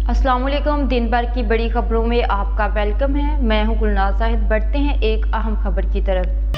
अस्सलाम वालेकुम। दिन भर की बड़ी खबरों में आपका वेलकम है। मैं हूं गुलनाज साहिद। बढ़ते हैं एक अहम खबर की तरफ।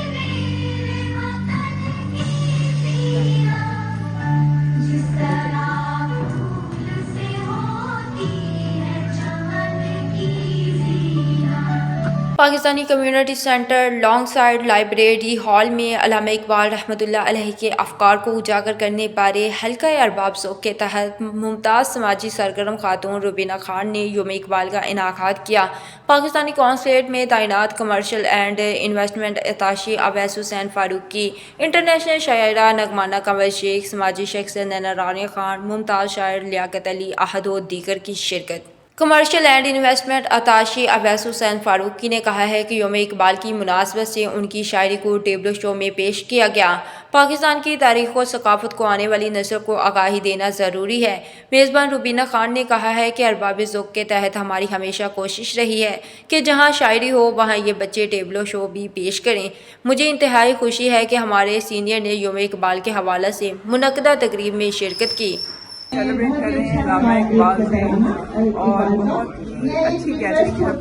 Pakistani community centre long side library hall में अल्लामा इकबाल रहमतुल्लाह अलैह के अफकार को उजागर करने बारे हल्का अरबाब ज़ौक़ के तहत मुमताज़ समाजी सरगर्म खातून रुबीना खान ने यौम इकबाल का इनाक़ाद किया। पाकिस्तानी कौंसलेट में तैनात commercial and investment attache Awais Hussain Farooqui, international शायरा नगमाना कंवल शेख, समाजी शख्सियत नैना रानी खान, मुमताज़ शायर लियाकत अली अहद और दीगर की शिरकत। Commercial and investment attache Awais Hussain Farooqui ने कहा है कि यौम इकबाल की मुनासबत से उनकी शायरी को टेबलो शो में पेश किया गया। पाकिस्तान की तारीख और सकाफत को आने वाली नस्ल को आगाही देना ज़रूरी है। मेज़बान रुबीना खान ने कहा है कि अरबाब ज़ौक़ के तहत हमारी हमेशा कोशिश रही है कि जहाँ शायरी हो वहाँ ये बच्चे टेबलो शो भी पेश करें। मुझे इंतहाई खुशी है कि हमारे सीनियर ने यौम इकबाल के हवाले से मुनक्कदा तकरीब में शिरकत की। सेलिब्रेट कर रहे हैं अल्लामा इकबाल से और बहुत ही अच्छी गैदरिंग है।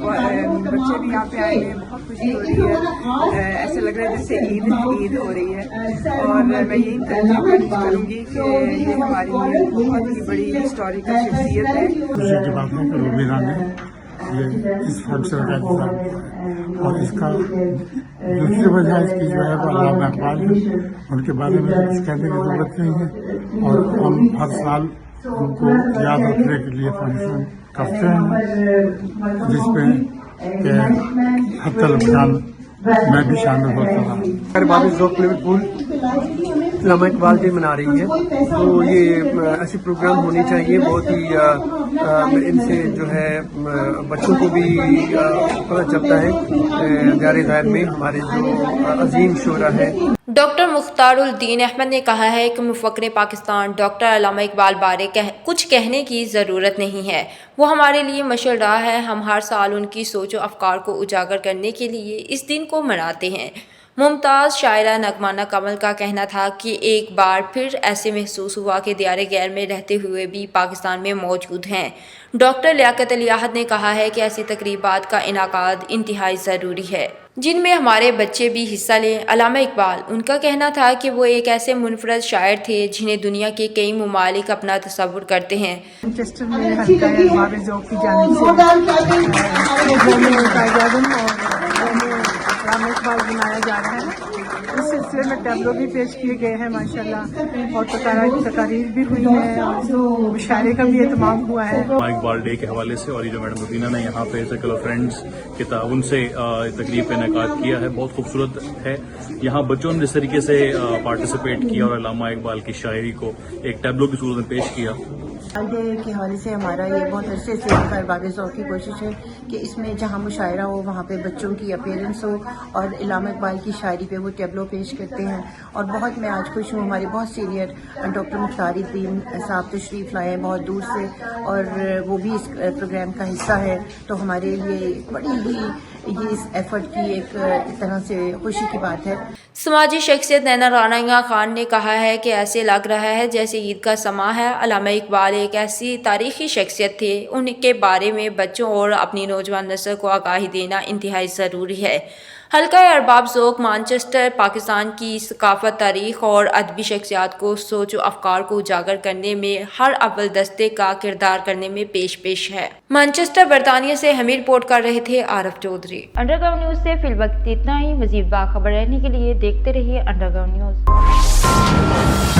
बच्चे भी यहाँ पे आए हैं, बहुत खुशी हो रही है। ऐसे लग रहा है जैसे ईद हो रही है और मैं यही कोशिश करूँगी कि ये हमारी बहुत ही बड़ी हिस्टोरिकल शख्सियत है। खुशी की बात है कि रुबीना ने ये इस फंक्शन का इंतजाम किया और इसका दूसरी वजह इसकी जो है वो अल्लामा इकबाल है। उनके बारे में कुछ कहने की जरूरत नहीं है और हम हर साल उनको याद रखने के लिए फंक्शन करते हैं जिसमें हत्तल बयान मैं भी शामिल होता रहा। अरबाब ज़ौक़ लिवरपूल अल्लामा इकबाल डे मना रही है, तो ये ऐसे प्रोग्राम होने चाहिए। बहुत ही इनसे जो है बच्चों को भी पता चलता है दायरे गैर में हमारे जो अजीम शोरा है। डॉक्टर मुख्तारुद्दीन अहमद ने कहा है कि मुफक्किर पाकिस्तान डॉक्टर अल्लामा इकबाल बारे कुछ कहने की ज़रूरत नहीं है। वो हमारे लिए मशअल राह है। हम हर साल उनकी सोच और अफकार को उजागर करने के लिए इस दिन को मनाते हैं। मुमताज़ शायरा नगमाना कमल का कहना था कि एक बार फिर ऐसे महसूस हुआ कि दियारे गैर में रहते हुए भी पाकिस्तान में मौजूद हैं। डॉक्टर लियाकत अली अहद ने कहा है कि ऐसी तकरीबात का इनाकाद इंतहाई ज़रूरी है जिनमें हमारे बच्चे भी हिस्सा लें। अल्लामा इकबाल, उनका कहना था कि वो एक ऐसे मुनफरद शायर थे जिन्हें दुनिया के कई ममालिक अपना तसव्वुर करते हैं। मैनचेस्टर में हल्का अरबाब ज़ौक़ की जानिब अल्लामा इकबाल बनाया जा रहा है। इस सिलसिले में टैबलो भी पेश किए गए हैं माशाल्लाह और तकारीर भी हुई है और मुशायरे का भी एहतमाम हुआ है। इकबाल डे के हवाले से और ये जो मैडम रुबीना ने यहाँ पे सर्कल ऑफ फ्रेंड्स के ताउन से तकरीब का इनेकाद किया है, बहुत खूबसूरत है। यहाँ बच्चों ने जिस तरीके से पार्टिसिपेट किया और अल्लामा इकबाल की शायरी को एक टैबलो की सूरत में पेश किया। डे के हवाले से हमारा ये बहुत अरसे से अरबाब ज़ौक़ की कोशिश है कि इसमें जहाँ मुशायरा हो वहाँ पे बच्चों की अपीयरेंस हो और अल्लामा इकबाल की शायरी पे वो टैबलो पेश करते हैं। और बहुत मैं आज खुश हूँ, हमारे बहुत सीनियर डॉक्टर मुख्तारुद्दीन साहब तशरीफ़ लाए हैं बहुत दूर से और वो भी इस प्रोग्राम का हिस्सा है। तो हमारे लिए बड़ी ही ये इस एफर्ट की एक तरह से खुशी की बात है। समाजी शख्सियत नैना रानी खान ने कहा है कि ऐसे लग रहा है जैसे ईद का समा है। अल्लामा इकबाल एक ऐसी तारीखी शख्सियत थे, उनके बारे में बच्चों और अपनी नौजवान नस्ल को आगाही देना इंतहाई ज़रूरी है। हल्का अरबाब ज़ौक़ मैनचेस्टर पाकिस्तान की सकाफत, तारीख और अदबी शख्सियात को सोच व अफकार को उजागर करने में हर अव्वल दस्ते का किरदार करने में पेश है। मैनचेस्टर बरतानिया से हमें रिपोर्ट कर रहे थे आरफ चौधरी। अंडरग्राउंड न्यूज़ से फिलवक्त इतना ही। मज़ीद बाखबर रहने के लिए देखते रहिए अंडरग्राउंड न्यूज़।